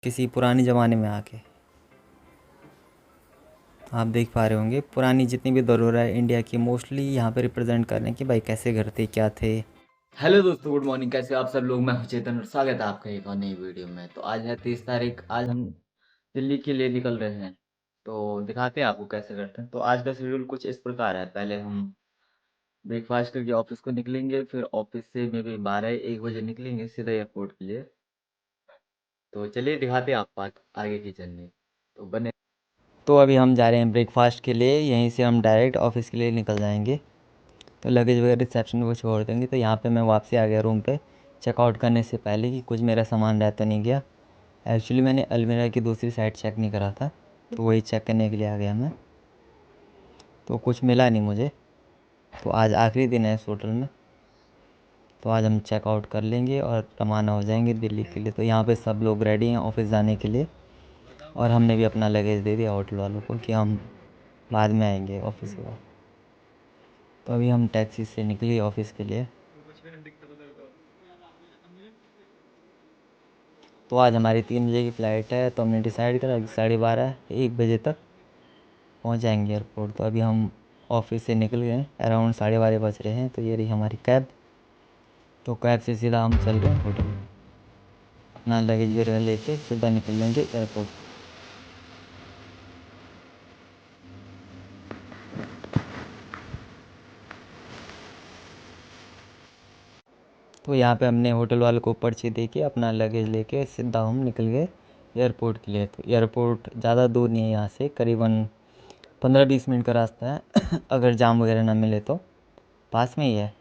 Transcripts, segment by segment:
किसी पुराने ज़माने में आके आप देख पा रहे होंगे पुरानी जितनी भी धरोहर है इंडिया की मोस्टली यहाँ पे रिप्रेजेंट कर रहे हैं कि भाई कैसे घर थे, क्या थे। हेलो दोस्तों, गुड मॉर्निंग। कैसे हो आप सब लोग? मैं हूं चेतन और स्वागत है आपका एक और नई वीडियो में। तो आज है 30 तारीख। आज हम दिल्ली के लिए निकल रहे हैं। तो दिखाते हैं आपको कैसे करते हैं। तो आज का शेड्यूल कुछ इस प्रकार है। पहले हम ब्रेकफास्ट करके ऑफिस को निकलेंगे, फिर ऑफिस से मे बी 12-1 बजे निकलेंगे सीधा एयरपोर्ट के लिए। तो चलिए दिखाते हैं आपको आगे की जर्नी। तो बने। तो अभी हम जा रहे हैं ब्रेकफास्ट के लिए, यहीं से हम डायरेक्ट ऑफिस के लिए निकल जाएंगे। तो लगेज वगैरह रिसेप्शन को छोड़ देंगे। तो यहाँ पे मैं वापसी आ गया रूम पे चेकआउट करने से पहले कि कुछ मेरा सामान रह तो नहीं गया। एक्चुअली मैंने अलमीरा की दूसरी साइड चेक नहीं करा था, तो वही चेक करने के लिए आ गया मैं। तो कुछ मिला नहीं मुझे। तो आज आखिरी दिन है इस होटल में, तो आज हम चेकआउट कर लेंगे और रवाना हो जाएंगे दिल्ली के लिए। तो यहाँ पे सब लोग रेडी हैं ऑफिस जाने के लिए, और हमने भी अपना लगेज दे दिया होटल वालों को कि हम बाद में आएंगे ऑफिस के बाद। तो अभी हम टैक्सी से निकले ऑफिस के लिए। तो आज हमारी 3 बजे की फ़्लाइट है, तो हमने डिसाइड करा कि 12:30-1 बजे तक पहुँच जाएंगे एयरपोर्ट। तो अभी हम ऑफिस से निकल गए, अराउंड 12:30 बज रहे हैं। तो ये रही हमारी कैब। तो कैब से सीधा हम चल रहे हैं होटल, अपना लगेज वगैरह लेके सीधा निकल लेंगे एयरपोर्ट। तो यहाँ पे हमने होटल वालों को पर्ची दे के अपना लगेज लेके सीधा हम निकल गए एयरपोर्ट के लिए। तो एयरपोर्ट ज़्यादा दूर नहीं है यहाँ से, करीबन 15-20 मिनट का रास्ता है अगर जाम वगैरह ना मिले तो पास में ही है।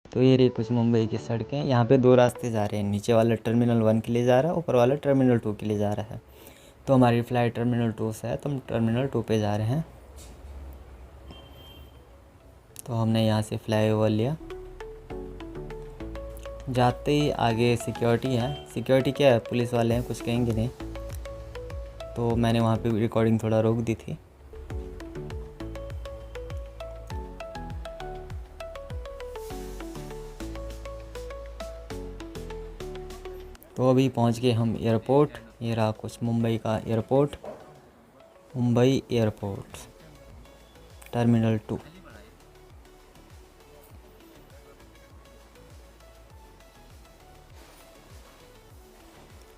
तो ये रही कुछ मुंबई की सड़कें। यहाँ पे दो रास्ते जा रहे हैं, नीचे वाला टर्मिनल 1 के लिए जा रहा है, ऊपर वाला टर्मिनल 2 के लिए जा रहा है। तो हमारी फ़्लाइट टर्मिनल 2 से है, तो हम टर्मिनल 2 पे जा रहे हैं। तो हमने यहाँ से फ्लाई ओवर लिया। जाते ही आगे सिक्योरिटी है। सिक्योरिटी क्या है, पुलिस वाले हैं, कुछ कहेंगे नहीं। तो मैंने वहाँ पे रिकॉर्डिंग थोड़ा रोक दी थी। तो अभी पहुँच गए हम एयरपोर्ट। ये रहा कुछ मुंबई का एयरपोर्ट, मुंबई एयरपोर्ट टर्मिनल 2।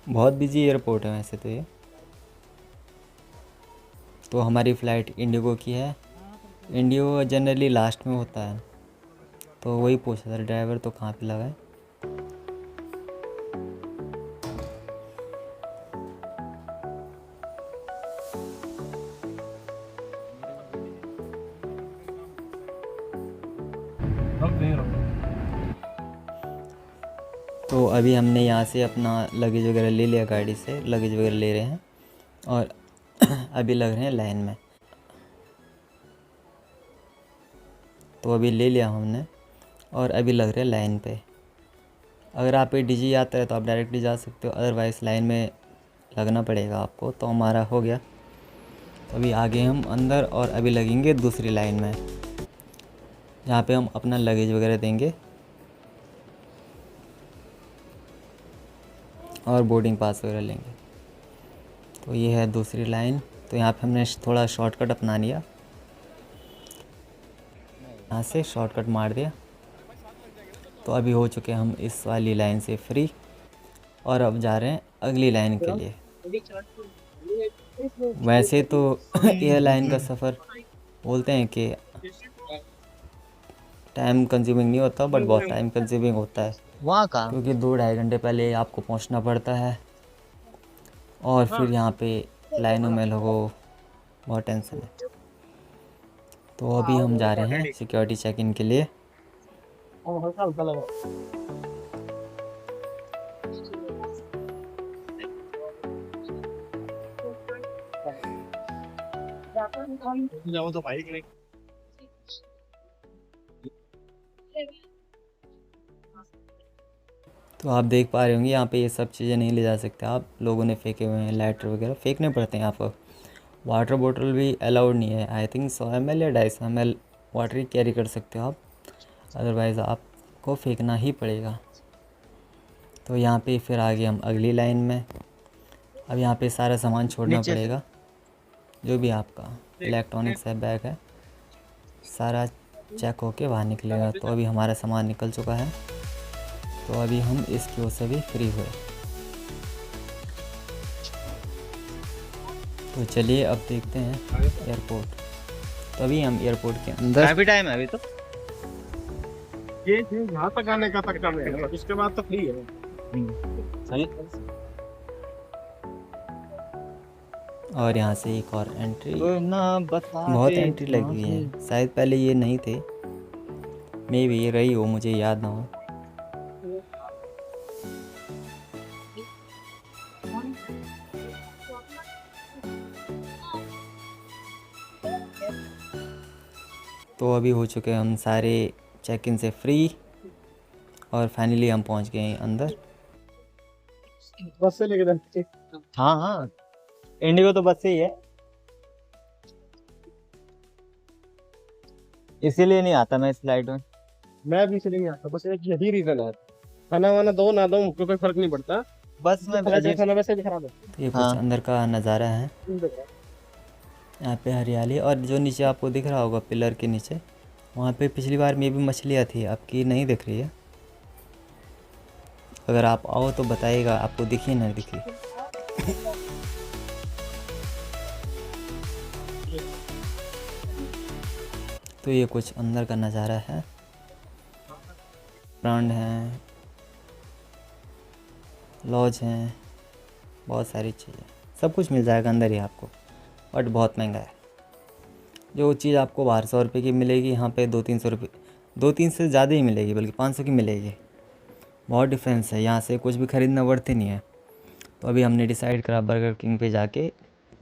बहुत बिजी एयरपोर्ट है वैसे तो ये। तो हमारी फ़्लाइट इंडिगो की है। इंडिगो जनरली लास्ट में होता है। तो वही पूछा था ड्राइवर तो कहाँ पे लगा है। तो अभी हमने यहाँ से अपना लगेज वगैरह ले लिया, गाड़ी से लगेज वगैरह ले रहे हैं और अभी लग रहे हैं लाइन में। तो अभी ले लिया हमने और अभी लग रहे हैं लाइन पे। अगर आप पे डीजी आता है तो आप डायरेक्टली जा सकते हो, अदरवाइज़ लाइन में लगना पड़ेगा आपको। तो हमारा हो गया। तो अभी आगे हम अंदर और अभी लगेंगे दूसरी लाइन में, जहाँ पे हम अपना लगेज वगैरह देंगे और बोर्डिंग पास वगैरह लेंगे। तो ये है दूसरी लाइन। तो यहाँ पे हमने थोड़ा शॉर्टकट अपना लिया, यहाँ से शॉर्टकट मार दिया। तो अभी हो चुके हम इस वाली लाइन से फ्री, और अब जा रहे हैं अगली लाइन के लिए। वैसे तो एयरलाइन का सफ़र बोलते हैं कि टाइम कंज्यूमिंग नहीं होता, बट बहुत टाइम कंज्यूमिंग होता है, वहाँ का क्योंकि 2-2.5 घंटे पहले आपको पहुंचना पड़ता है और फिर यहाँ पे लाइनों में लगो, बहुत टेंशन है। तो अभी हम जा रहे हैं सिक्योरिटी चेक इन के लिए। तो आप देख पा रहे होंगे यहाँ पे ये सब चीज़ें नहीं ले जा सकते आप, लोगों ने फेंके हुए हैं, लाइटर वगैरह फेंकने पड़ते हैं आपको। वाटर बोतल भी अलाउड नहीं है, आई थिंक 100 ml या 250 ml वाटर ही कैरी कर सकते हो आप, अदरवाइज़ आपको फेंकना ही पड़ेगा। तो यहाँ पे फिर आगे हम अगली लाइन में, अब यहाँ पे सारा सामान छोड़ना पड़ेगा, जो भी आपका इलेक्ट्रॉनिक्स है, बैग है, सारा चेक होके बाहर निकलेगा। तो अभी हमारा सामान निकल चुका है, तो अभी हम इस क्यू से भी फ्री हुए। तो चलिए अब देखते हैं एयरपोर्ट। तो अभी हम एयरपोर्ट के अंदर, काफी टाइम है अभी तो। ये यहाँ तक आने का तक टाइम है, इसके बाद तो फ्री है। सही। और यहाँ से एक और एंट्री, तो ना बता बहुत दे एंट्री लगी है, शायद पहले ये नहीं थे, मे भी ये रही हो, मुझे याद ना हो। तो अभी हो चुके हम सारे चेक इन से फ्री, और फाइनली हम पहुंच गए हैं अंदर। बस से लेके जाते। हाँ हाँ, इंडिगो तो बस से ही है, इसीलिए नहीं आता मैं इस फ्लाइट में। मैं भी इसलिए नहीं आता, बस एक यही रीजन है। खाना वाना दो ना दो मुझको कोई फर्क नहीं पड़ता, बस में वैसे खाना वैसे भी खराब है। तो ये कुछ हाँ। अंदर का नज़ारा है, यहाँ पे हरियाली, और जो नीचे आपको दिख रहा होगा पिलर के नीचे, वहाँ पे पिछली बार में भी मछलियाँ थी, आपकी नहीं दिख रही है। अगर आप आओ तो बताइएगा आपको दिखी नहीं दिखी। तो ये कुछ अंदर का नज़ारा है, ब्रांड हैं, लॉज हैं, बहुत सारी चीज़ें, सब कुछ मिल जाएगा अंदर ही आपको, बट बहुत महंगा है। जो चीज़ आपको बाहर 100 रुपये की मिलेगी, यहाँ पे 200-300 रुपये, 2-3 से ज़्यादा ही मिलेगी, बल्कि 500 की मिलेगी। बहुत डिफरेंस है, यहाँ से कुछ भी ख़रीदना वर्थ ही नहीं है। तो अभी हमने डिसाइड करा बर्गर किंग पे जाके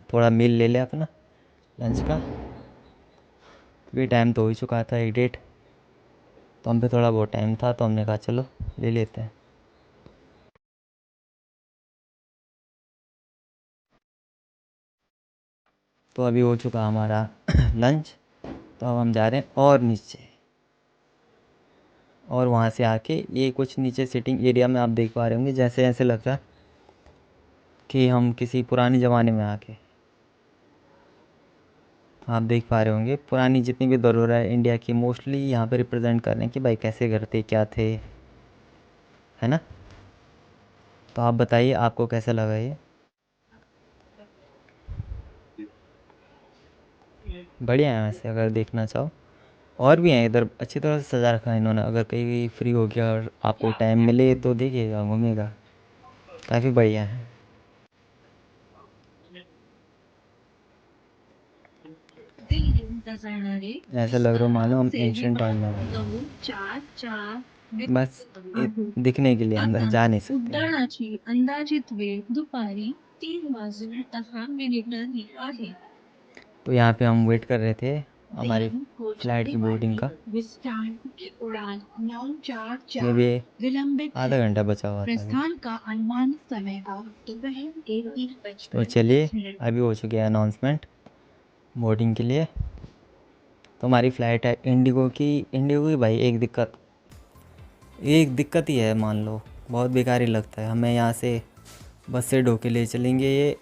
थोड़ा मील ले लिया अपना लंच का, क्योंकि टाइम तो हो ही चुका था 1 डेढ़, तो हम पे थोड़ा बहुत टाइम था, तो हमने कहा चलो ले लेते हैं। तो अभी हो चुका हमारा लंच, तो अब हम जा रहे हैं और नीचे, और वहाँ से आके ये कुछ नीचे सिटिंग एरिया में आप देख पा रहे होंगे, जैसे ऐसे लग रहा है कि हम किसी पुराने ज़माने में आके, आप देख पा रहे होंगे पुरानी जितनी भी धरोहर है इंडिया की, मोस्टली यहाँ पे रिप्रेजेंट कर रहे हैं कि भाई कैसे घर थे, क्या थे, है ना। तो आप बताइए आपको कैसा लगा ये। बढ़िया है वैसे, अगर देखना चाहो और भी हैं इधर, अच्छी तरह से सजा रखा है इन्होंने, अगर कहीं फ्री हो गया और आपको टाइम मिले तो देखिएगा, घूमिएगा, काफ़ी बढ़िया है। ऐसा लग रहा हो मानो हम एंशियंट टाइम में हैं, बस दिखने के लिए अंदर जा नहीं सकते हैं। उड्डाणाची अंदाजित वेळ दुपारी 3:10 आहे. तो यहाँ पे हम वेट कर रहे थे हमारी फ्लाइट की बोर्डिंग का, विस्तार उड़ान 944 ये भी विलंबित आधा है. घंटा बचा हुआ था अभी। प्रस्थान का अनुमानित समय दोपहर के 3:10 तो चलिए अभी हो चुकी है अनाउंसमेंट बोर्डिंग के लिए। तो हमारी फ़्लाइट है इंडिगो की भाई एक दिक्कत ही है, मान लो बहुत बेकार ही लगता है। हमें यहाँ से बस से ढो के ले चलेंगे ये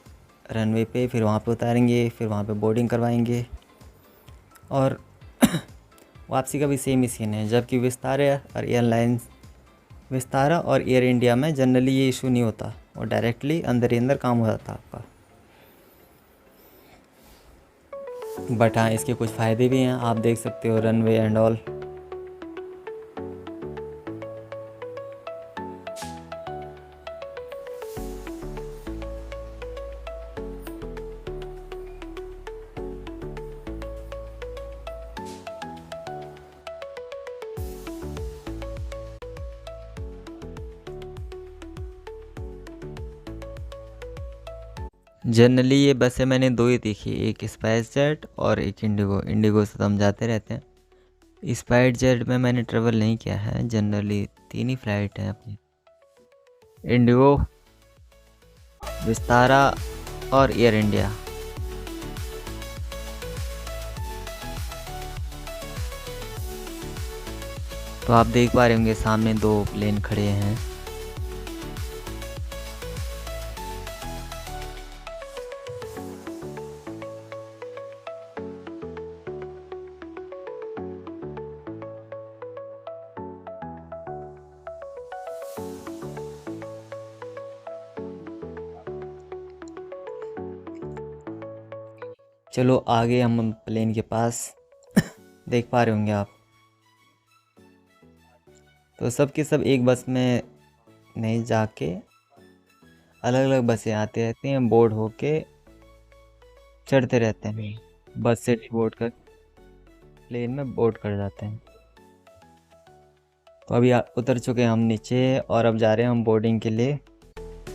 रनवे पे, फिर वहाँ पे उतारेंगे, फिर वहाँ पे बोर्डिंग करवाएंगे, और वापसी का भी सेम ही सीन है। जबकि विस्तारा और एयर इंडिया में जनरली ये इशू नहीं होता, और डायरेक्टली अंदर ही अंदर काम हो जाता आपका। बट हाँ, इसके कुछ फ़ायदे भी हैं, आप देख सकते हो रनवे एंड ऑल। जनरली ये बसें मैंने दो ही देखी, एक स्पाइस जेट और एक इंडिगो से तो हम जाते रहते हैं। स्पाइस जेट में मैंने ट्रेवल नहीं किया है, जनरली 3 ही फ़्लाइट हैं अपनी। इंडिगो, विस्तारा और एयर इंडिया। तो आप देख पा रहे होंगे सामने 2 प्लेन खड़े हैं। चलो आगे हम प्लेन के पास देख पा रहे होंगे आप। तो सब के सब एक बस में नहीं जाके अलग अलग बसें आते रहती हैं, बोर्ड होके चढ़ते रहते हैं, बस से बोर्ड कर प्लेन में बोर्ड कर जाते हैं। तो अभी उतर चुके हैं हम नीचे और अब जा रहे हैं हम बोर्डिंग के लिए।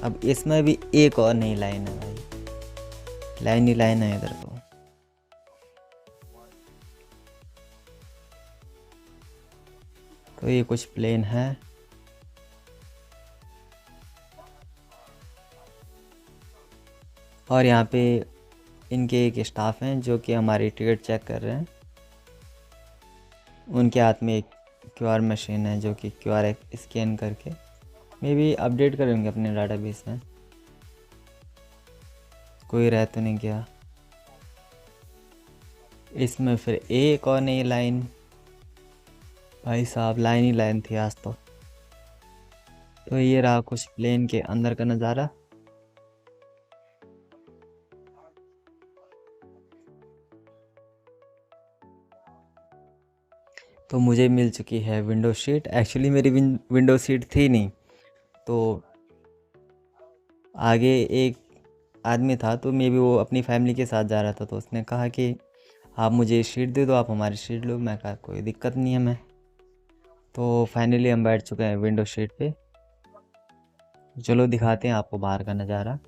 अब इसमें भी एक और नई लाइन है भाई, लाइन ही लाइन है इधर तो ये कुछ प्लेन है। और यहाँ पे इनके एक स्टाफ हैं जो कि हमारी टिकट चेक कर रहे हैं। उनके हाथ में एक क्यूआर मशीन है जो कि क्यूआर स्कैन करके मे भी अपडेट करेंगे अपने डाटाबेस में। कोई रह तो नहीं गया इसमें। फिर एक और नई लाइन, भाई साहब लाइन ही लाइन थी आज तो ये रहा कुछ प्लेन के अंदर का नज़ारा। तो मुझे मिल चुकी है विंडो सीट। एक्चुअली मेरी विंडो सीट थी नहीं, तो आगे एक आदमी था तो मे भी वो अपनी फैमिली के साथ जा रहा था, तो उसने कहा कि आप मुझे सीट दे दो, आप हमारी सीट लो। मैं कहा कोई दिक्कत नहीं है मैं। तो फाइनली हम बैठ चुके हैं विंडो सीट पे। चलो दिखाते हैं आपको बाहर का नज़ारा।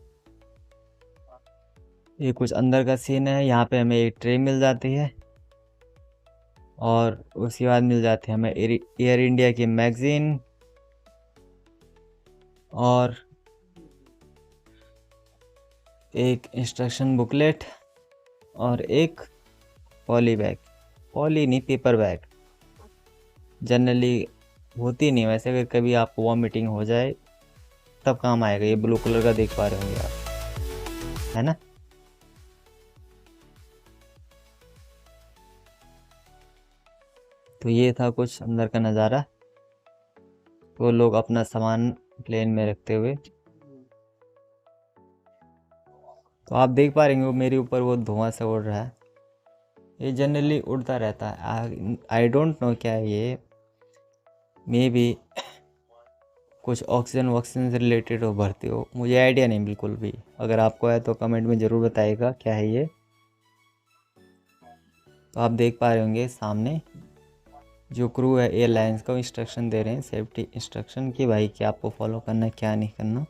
ये कुछ अंदर का सीन है। यहाँ पे हमें एक ट्रे मिल जाती है और उसके बाद मिल जाती है हमें एयर इंडिया की मैगज़ीन और एक इंस्ट्रक्शन बुकलेट और एक पॉली बैग, पॉली नहीं पेपर बैग। जनरली होती नहीं वैसे, अगर कभी आपको वॉमिटिंग हो जाए तब काम आएगा। ये ब्लू कलर का देख पा रहे होंगे आप, है ना। तो ये था कुछ अंदर का नज़ारा। तो लोग अपना सामान प्लेन में रखते हुए, तो आप देख पा रहे हो मेरे ऊपर वो धुआं से उड़ रहा है। ये जनरली उड़ता रहता है। आई डोंट नो क्या है ये, मे बी कुछ ऑक्सीजन से रिलेटेड हो, भरती हो, मुझे आइडिया नहीं बिल्कुल भी। अगर आपको है तो कमेंट में ज़रूर बताइएगा क्या है ये। तो आप देख पा रहे होंगे सामने जो क्रू है एयरलाइंस का इंस्ट्रक्शन दे रहे हैं, सेफ्टी इंस्ट्रक्शन कि भाई क्या आपको फॉलो करना है क्या नहीं करना।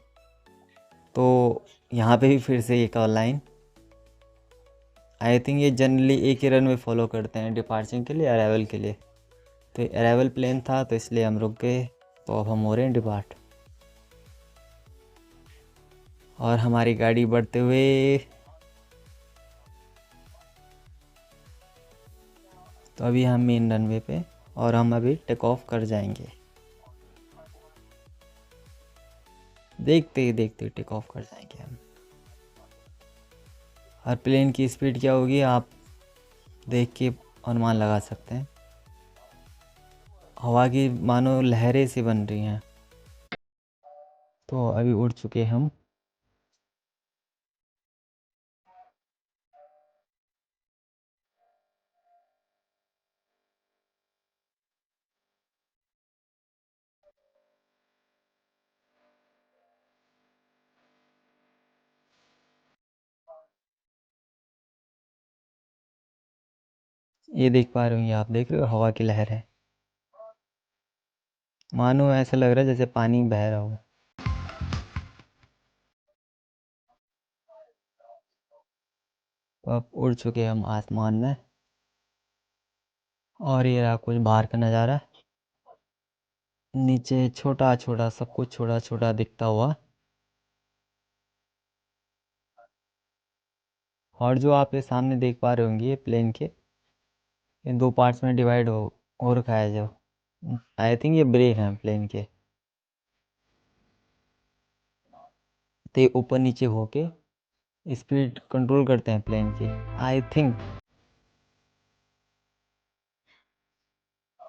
तो यहाँ पे भी फिर से एक और लाइन। आई थिंक ये जनरली एक ही रन में फॉलो करते हैं डिपार्चर के लिए, अराइवल के लिए। तो अराइवल प्लेन था तो इसलिए हम रुक गए। तो अब हम हो रहे हैं डिपार्ट और हमारी गाड़ी बढ़ते हुए। तो अभी हम मेन रनवे पे और हम अभी टेक ऑफ कर जाएंगे। देखते ही देखते टेक ऑफ कर जाएंगे हम। हर प्लेन की स्पीड क्या होगी आप देख के अनुमान लगा सकते हैं। हवा की मानो लहरें सी बन रही हैं। तो अभी उड़ चुके हम। ये देख पा रहे हो, ये आप देख रहे हो हवा की लहर है। मानो ऐसा लग रहा है जैसे पानी बह रहा हो। तो अब उड़ चुके हम आसमान में और ये रहा कुछ बाहर का नज़ारा। नीचे छोटा छोटा सब कुछ छोटा छोटा दिखता हुआ। और जो आप ये सामने देख पा रहे होंगे ये प्लेन के इन दो पार्ट्स में डिवाइड हो रखा है जो आई थिंक ये ब्रेक हैं प्लेन के। तो ये ऊपर नीचे होके स्पीड कंट्रोल करते हैं प्लेन की आई थिंक।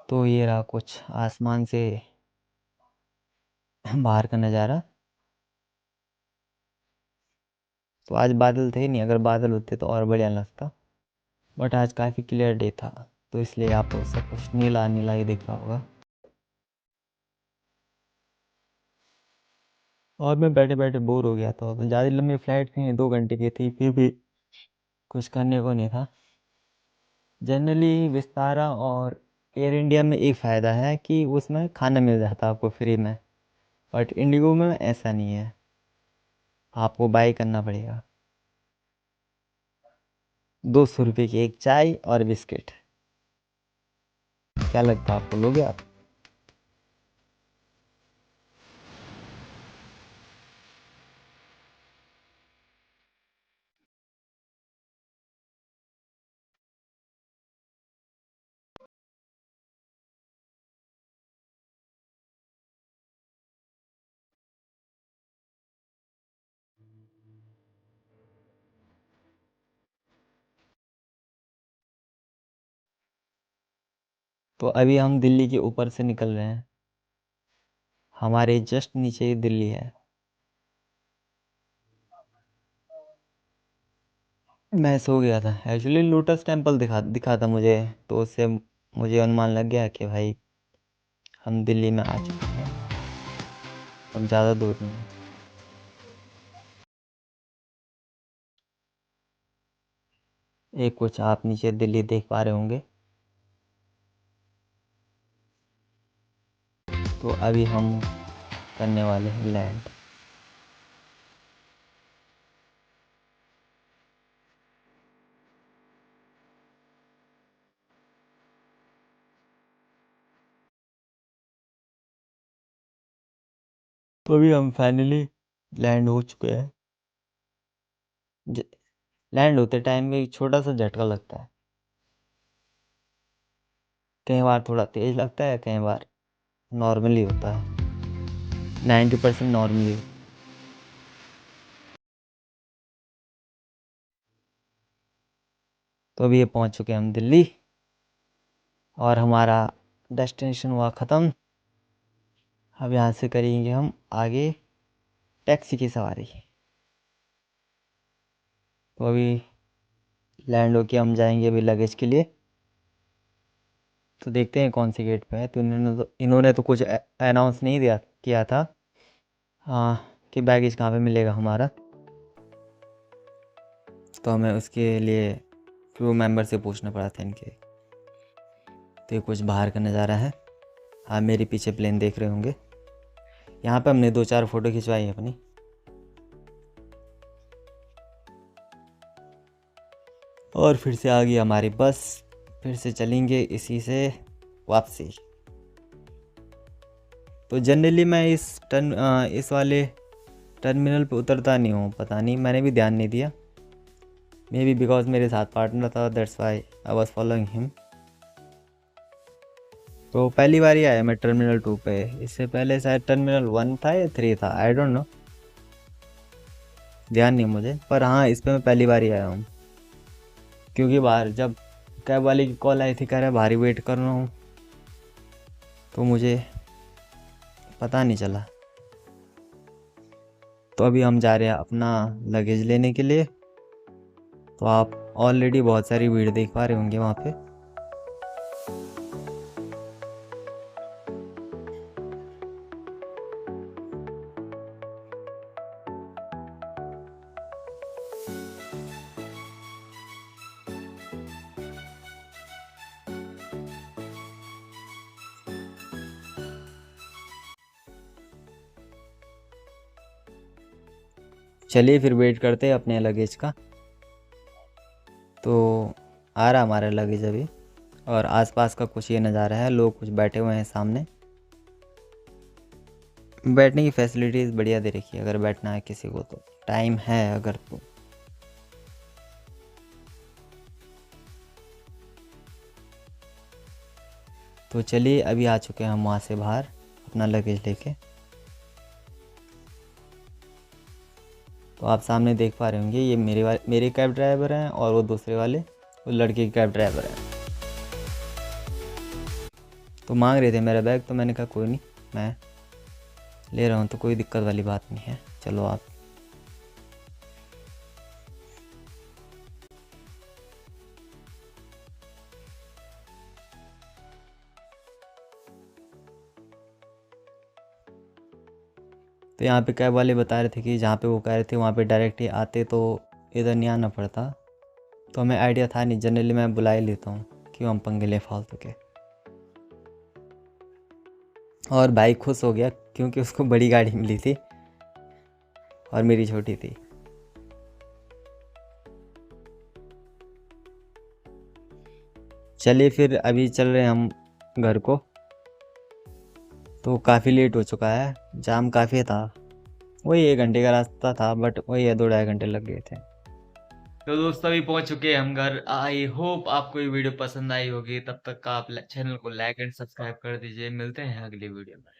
तो ये रहा कुछ आसमान से बाहर का नज़ारा। तो आज बादल थे नहीं, अगर बादल होते तो और बढ़िया लगता, बट आज काफ़ी क्लियर डे था तो इसलिए आपको सब कुछ नीला नीला ही दिख रहा होगा। और मैं बैठे बैठे बोर हो गया था, तो ज़्यादा लंबी फ्लाइट थी, 2 घंटे की थी, फिर भी कुछ करने को नहीं था। जनरली विस्तारा और एयर इंडिया में एक फ़ायदा है कि उसमें खाना मिल जाता है आपको फ्री में, बट इंडिगो में ऐसा नहीं है, आपको बाय करना पड़ेगा। 200 रुपये की एक चाय और बिस्किट। क्या लगता है आपको, लोगे आप? तो अभी हम दिल्ली के ऊपर से निकल रहे हैं, हमारे जस्ट नीचे ही दिल्ली है। मैं सो गया था एक्चुअली, लोटस टेम्पल दिखा था मुझे, तो उससे मुझे अनुमान लग गया कि भाई हम दिल्ली में आ चुके हैं, हम ज़्यादा दूर नहीं हैं। एक कुछ आप नीचे दिल्ली देख पा रहे होंगे। तो अभी हम करने वाले हैं लैंड। तो अभी हम फाइनली लैंड हो चुके हैं। लैंड होते टाइम में एक छोटा सा झटका लगता है, कई बार थोड़ा तेज लगता है, कई बार नॉर्मली होता है, 90% नॉर्मली। तो अभी ये पहुंच चुके हैं हम दिल्ली, और हमारा डेस्टिनेशन हुआ ख़त्म। अब यहाँ से करेंगे हम आगे टैक्सी की सवारी। तो अभी लैंड होके हम जाएंगे अभी लगेज के लिए। तो देखते हैं कौन सी गेट पे है। तो इन्होंने तो कुछ अनाउंस नहीं किया था, हाँ, कि बैगेज कहाँ पे मिलेगा हमारा। तो हमें उसके लिए क्रू मेंबर से पूछना पड़ा था इनके। तो ये कुछ बाहर का नज़ारा है, आप मेरे पीछे प्लेन देख रहे होंगे। यहाँ पे हमने 2-4 फ़ोटो खिंचवाई है अपनी। और फिर से आ गई हमारी बस, फिर से चलेंगे इसी से वापसी। तो जनरली मैं इस वाले टर्मिनल पे उतरता नहीं हूँ, पता नहीं, मैंने भी ध्यान नहीं दिया, मे बी बिकॉज मेरे साथ पार्टनर था, that's why I was following him. तो पहली बार ही आया मैं टर्मिनल 2 पे, इससे पहले शायद टर्मिनल 1 था या 3 था, आई डोंट नो, ध्यान नहीं मुझे, पर हाँ इस पे मैं पहली बार ही आया हूँ। क्योंकि बाहर जब कैब वाले की कॉल आई थी, कह रहा है भारी वेट कर रहा हूँ, तो मुझे पता नहीं चला। तो अभी हम जा रहे हैं अपना लगेज लेने के लिए। तो आप ऑलरेडी बहुत सारी भीड़ देख पा रहे होंगे वहाँ पे। चलिए फिर वेट करते हैं अपने लगेज का। तो आ रहा हमारा लगेज अभी, और आसपास का कुछ ये नज़ारा है, लोग कुछ बैठे हुए हैं सामने। बैठने की फैसिलिटीज़ बढ़िया दे रखी है, अगर बैठना है किसी को तो, टाइम है अगर तो। तो चलिए अभी आ चुके हैं हम वहाँ से बाहर अपना लगेज लेके। तो आप सामने देख पा रहे होंगे, ये मेरे कैब ड्राइवर हैं और वो दूसरे वाले वो लड़के के कैब ड्राइवर हैं। तो मांग रहे थे मेरा बैग, तो मैंने कहा कोई नहीं, मैं ले रहा हूँ, तो कोई दिक्कत वाली बात नहीं है, चलो आप। तो यहाँ पे कैब वाले बता रहे थे कि जहाँ पे वो कह रहे थे वहाँ पे डायरेक्ट ही आते तो इधर नहीं आना पड़ता। तो हमें आइडिया था नहीं, जनरली मैं बुला ही लेता हूँ, क्यों हम पंगे ले फालतू के। और भाई खुश हो गया क्योंकि उसको बड़ी गाड़ी मिली थी और मेरी छोटी थी। चलिए फिर अभी चल रहे हैं हम घर को। तो काफ़ी लेट हो चुका है, जाम काफ़ी था, वही 1 घंटे का रास्ता था, बट वही है 2-2.5 घंटे लग गए थे। तो दोस्तों अभी पहुंच चुके हैं हम घर। आई होप आपको ये वीडियो पसंद आई होगी। तब तक का आप चैनल को लाइक एंड सब्सक्राइब कर दीजिए। मिलते हैं अगली वीडियो में।